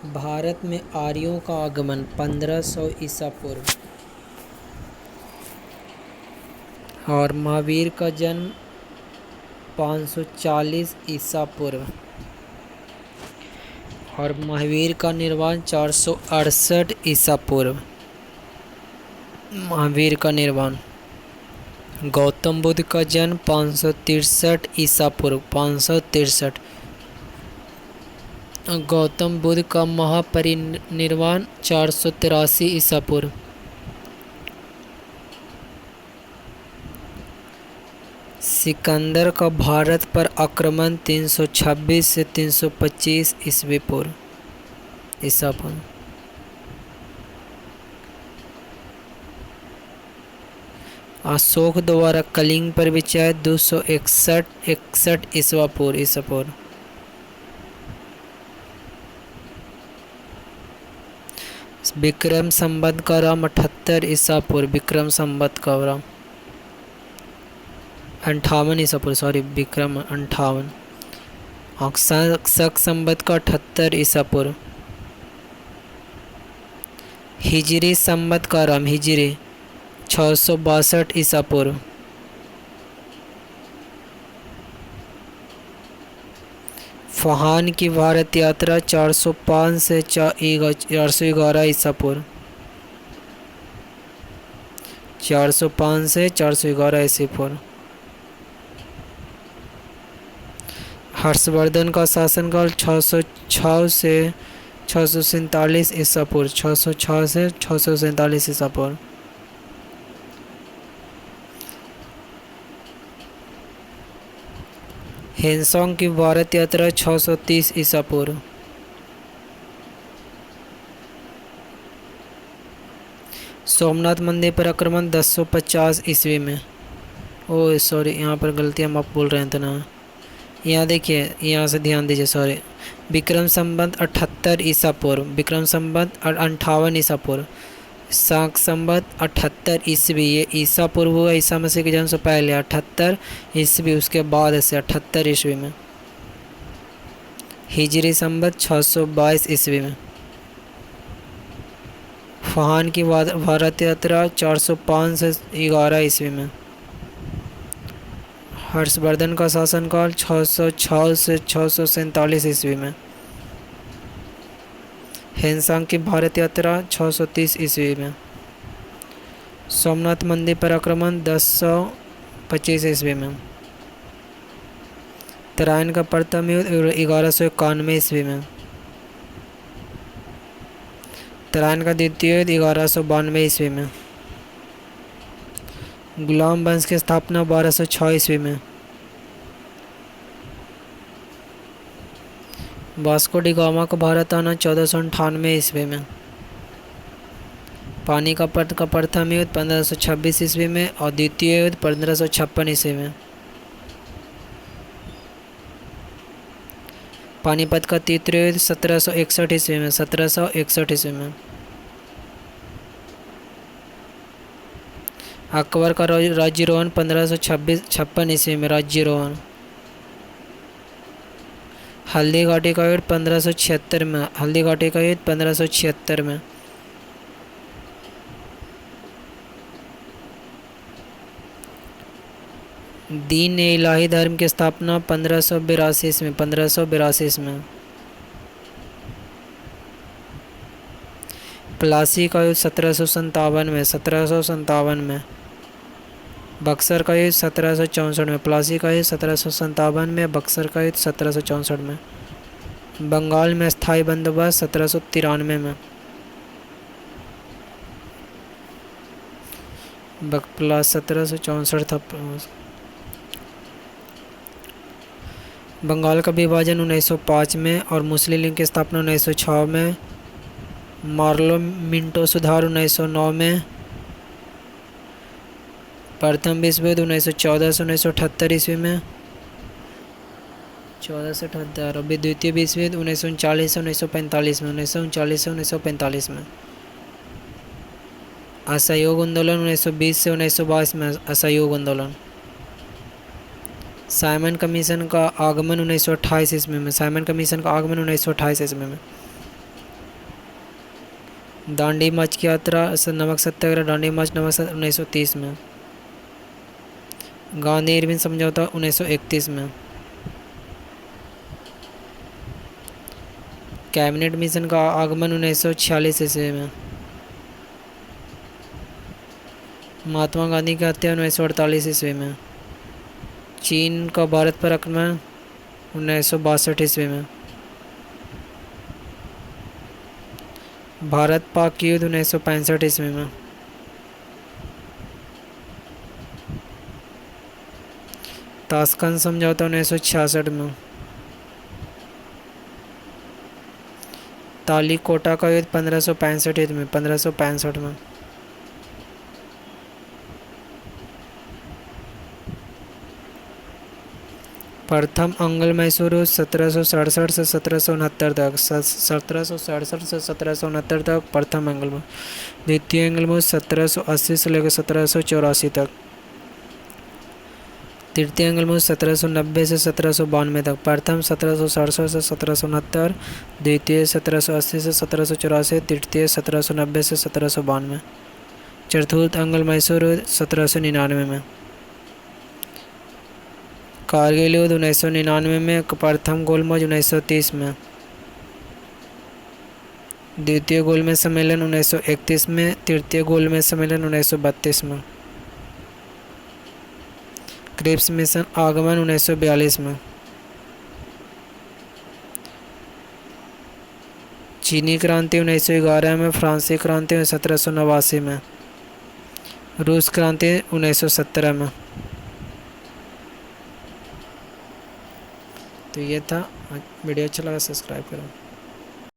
भारत में आर्यों का आगमन 1500 ईसा पूर्व और महावीर का जन्म 540 ईसा पूर्व और महावीर का निर्वाण 468 ईसा पूर्व। महावीर का निर्वाण। गौतम बुद्ध का जन्म 563 ईसा पूर्व 563। गौतम बुद्ध का महापरिनिर्वाण 483 ईसा पूर्व। सिकंदर का भारत पर आक्रमण 326 से 325 ईस्वी पूर्व ईसा पूर्व। अशोक द्वारा कलिंग पर विजय 261 ईसा पूर्व। विक्रम संवत का राम 78 ईसा पूर्व। विक्रम संवत का राम 58 ईसा पूर्व, सॉरी विक्रम 58। और शक संवत का 78 ईसा पूर्व। हिजरी संवत का राम हिजरी 662 ईसा पूर्व। फहान की भारत यात्रा 405 से 411 ईसा पूर्व। 405 से 411 ईसा पूर्व। हर्षवर्धन का शासनकाल 606 से 647 ईसा पूर्व। 606 से 647 ईसा पूर्व। हेनसोंग की भारत यात्रा 630 ईसा पूर्व। सोमनाथ मंदिर पर आक्रमण 1050 ईस्वी में। ओह सॉरी, यहाँ पर गलती हम आप बोल रहे हैं तो ना, यहाँ देखिए, यहाँ से ध्यान दीजिए, सॉरी। विक्रम संवत 78 ईसा पूर्व। विक्रम संवत 58 ईसा पूर्व। शाक संवत 78 ईस्वी, ये ईसा पूर्व हुआ ईसा मसीह के जन्म से पहले। 78 ईस्वी उसके बाद से 78 ईस्वी में। हिजरी संवत 622 ईस्वी में। फहान की भारत यात्रा 405 से 11 ईस्वी में। हर्षवर्धन का शासनकाल 606 से 647 ईस्वी में। हेनसांग की भारत यात्रा 630 ईस्वी में। सोमनाथ मंदिर पर आक्रमण 1025 ईस्वी में। तराइन का प्रथम युद्ध 1191 ईस्वी में। तराइन का द्वितीय युद्ध 1192 ईस्वी में। गुलाम वंश की स्थापना 1206 ईस्वी में। वास्को डी गामा को भारत आना 1498 ईस्वी में। पानीपत का प्रथम युद्ध 1526 ईस्वी में और द्वितीय युद्ध 1556 ईस्वी में। पानीपत का तृतीय युद्ध 1761 ईस्वी में। 1761 ईस्वी में। अकबर का राज्यारोहण 1556 ईस्वी में। राज्यारोहण। हल्दी घाटी का युद्ध 1576 में। हल्दी घाटी का युद्ध 1576 में। दीन इलाही धर्म की स्थापना 1582 में। 1582 में। प्लासी का युद्ध 1757 में। 1757 में। बक्सर का युद्ध 1764 में। प्लासी का युद्ध 1757 में। बक्सर का युद्ध 1764 में। बंगाल में स्थायी बंदोबस्त 1793 में। प्लास 1764 था। बंगाल का विभाजन 1905 में और मुस्लिम लीग की स्थापना 1906 में। मार्लो मिंटो सुधार 1909 में। प्रथम विश्व युद्ध 1914 से 1978 ईस्वी में। 14 से 78। और द्वितीय विश्व युद्ध 1939 से 1945 में। 1939 से 1945 में। असहयोग आंदोलन 1920 से 1922 में। असहयोग आंदोलन। साइमन कमीशन का आगमन 1928 ईस्वी में। साइमन कमीशन का आगमन 1928 ईस्वी में। दांडी मार्च की यात्रा नमक सत्याग्रह दांडी मार्च नमक 1930 में। गांधी इरविन समझौता 1931 में। कैबिनेट मिशन का आगमन 1946 ईस्वी में। महात्मा गांधी की हत्या 1948 ईस्वी में। चीन का भारत पर आक्रमण 1962 ईस्वी में। भारत पाक युद्ध 1965 ईस्वी में। ताशकंद समझौता 1966 में। तालीकोटा का युद्ध 1565 में 1565 में। प्रथम अंग्ल मैसूर 1767 से 1769 तक 1767 से 1769 तक प्रथम एंग्ल में। द्वितीय एंग्ल में 1780 से लेकर 1784 तक। तृतीय एंग्ल में 1790 से 1792 तक। प्रथम 1767 से 1769, द्वितीय 1780 से 1784, तृतीय 1790 से 1792। चतुर्थ अंग्ल मैसूर 1799 में। कारगिल युद्ध 1999 में। प्रथम गोलमेज 1930 में। द्वितीय गोलमेज सम्मेलन 1931 में। तृतीय गोलमेज सम्मेलन 1932 में। क्रिप्स मिशन आगमन 1942 में। चीनी क्रांति 1911 में। फ्रांसीसी क्रांति 1789 में। रूस क्रांति 1917 में। तो ये था। वीडियो अच्छा लगा सब्सक्राइब करो।